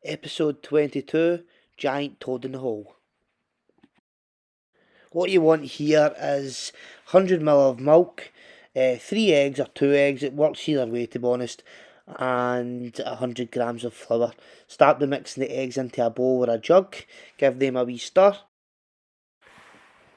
Episode 22, Giant Toad in the Hole. What you want here is 100 ml of milk, 3 eggs or 2 eggs, it works either way to be honest, and 100 grams of flour. Start by mixing the eggs into a bowl or a jug, give them a wee stir.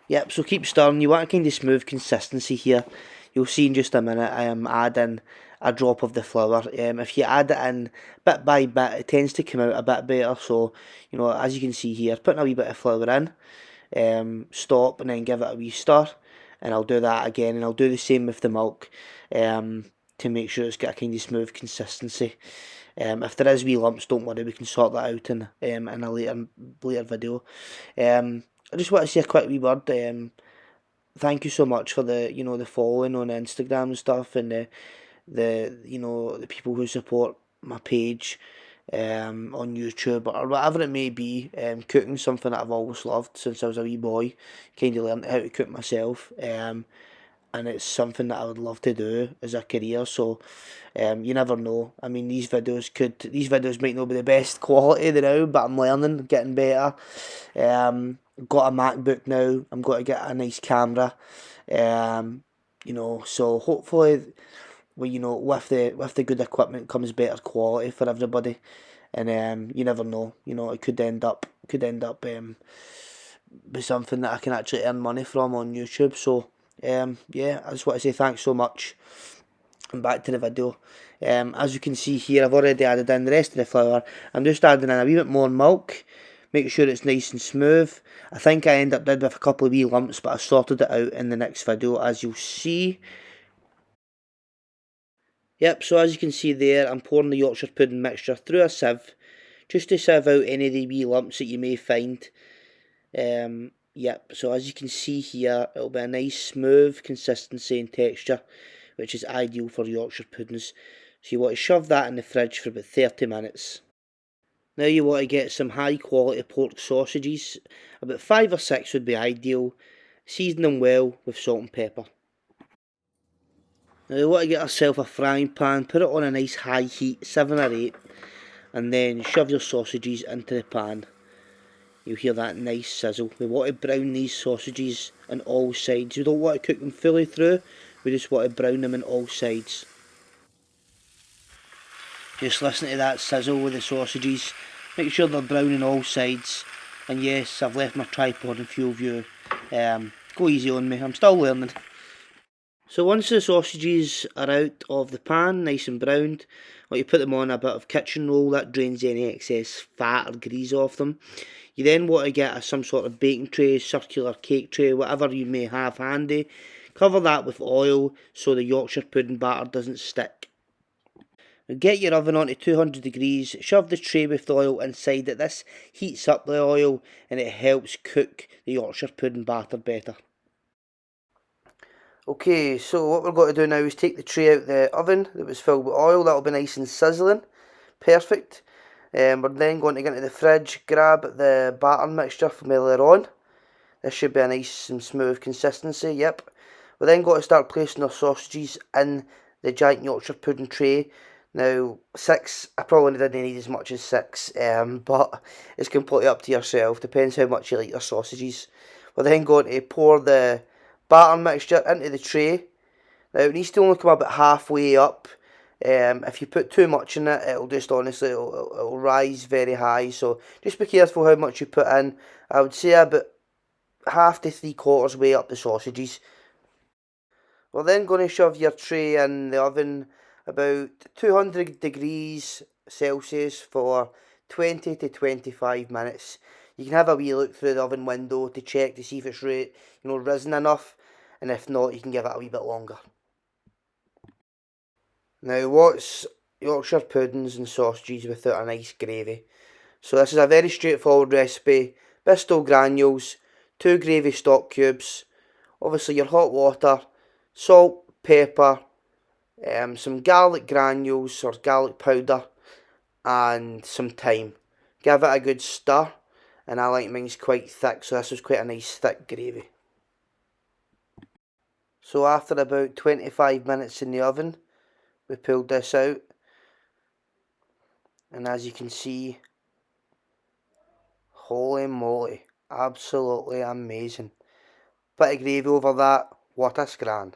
Yep, so keep stirring, you want a kind of smooth consistency here. You'll see in just a minute I am adding a drop of the flour. If you add it in bit by bit, it tends to come out a bit better. So, as you can see here, putting a wee bit of flour in, stop and then give it a wee stir. And I'll do that again, and I'll do the same with the milk to make sure it's got a kind of smooth consistency. If there is wee lumps, don't worry, we can sort that out in a later video. I just want to say a quick wee word. Thank you so much for the following on Instagram and stuff, and the people who support my page on YouTube or whatever it may be. Cooking something that I've always loved since I was a wee boy. Kind of learned how to cook myself. And it's something that I would love to do as a career. So, you never know. I mean, these videos might not be the best quality now, but I'm learning, getting better. Got a MacBook now. I'm going to get a nice camera. So hopefully, with the good equipment comes better quality for everybody. And you never know. It could end up be something that I can actually earn money from on YouTube. So, yeah, I just want to say thanks so much. And back to the video. As you can see here, I've already added in the rest of the flour. I'm just adding in a wee bit more milk. Make sure it's nice and smooth. I think I end up with a couple of wee lumps, but I sorted it out in the next video, as you'll see. Yep, so as you can see there, I'm pouring the Yorkshire pudding mixture through a sieve, just to sieve out any of the wee lumps that you may find. Yep, so as you can see here, it'll be a nice smooth consistency and texture, which is ideal for Yorkshire puddings. So you want to shove that in the fridge for about 30 minutes. Now you want to get some high quality pork sausages, about 5 or 6 would be ideal. Season them well with salt and pepper. Now you want to get yourself a frying pan, put it on a nice high heat, 7 or 8, and then shove your sausages into the pan. You'll hear that nice sizzle. We want to brown these sausages on all sides. We don't want to cook them fully through, we just want to brown them on all sides. Just listen to that sizzle with the sausages. Make sure they're brown on all sides. And yes, I've left my tripod in full view. Go easy on me, I'm still learning. So once the sausages are out of the pan, nice and browned, you put them on a bit of kitchen roll that drains any excess fat or grease off them. You then want to get some sort of baking tray, circular cake tray, whatever you may have handy. Cover that with oil so the Yorkshire pudding batter doesn't stick. Now get your oven onto 200 degrees, shove the tray with the oil inside it. This heats up the oil and it helps cook the Yorkshire pudding batter better. Okay, so what we're going to do now is take the tray out the oven that was filled with oil. That'll be nice and sizzling. Perfect. We're then going to get into the fridge, grab the batter mixture from earlier on. This should be a nice and smooth consistency, yep. We're then going to start placing our sausages in the giant Yorkshire pudding tray. Now, 6, I probably didn't need as much as 6, but it's completely up to yourself. Depends how much you like your sausages. We're then going to pour the batter mixture into the tray. Now, it needs to only come about halfway up. If you put too much in it, it'll just honestly, it'll rise very high. So just be careful how much you put in. I would say about half to 3/4 way up the sausages. We're then going to shove your tray in the oven about 200 degrees Celsius for 20 to 25 minutes. You can have a wee look through the oven window to check to see if it's risen enough, and if not, you can give it a wee bit longer. Now, what's Yorkshire puddings and sausages without a nice gravy? So this is a very straightforward recipe. Bristol granules, 2 gravy stock cubes, obviously your hot water, salt, pepper, some garlic granules or garlic powder, and some thyme. Give it a good stir, and I like mine's quite thick, so this was quite a nice thick gravy. So after about 25 minutes in the oven, we pulled this out, and as you can see, Holy moly, absolutely amazing. Bit of gravy over that, what a scran.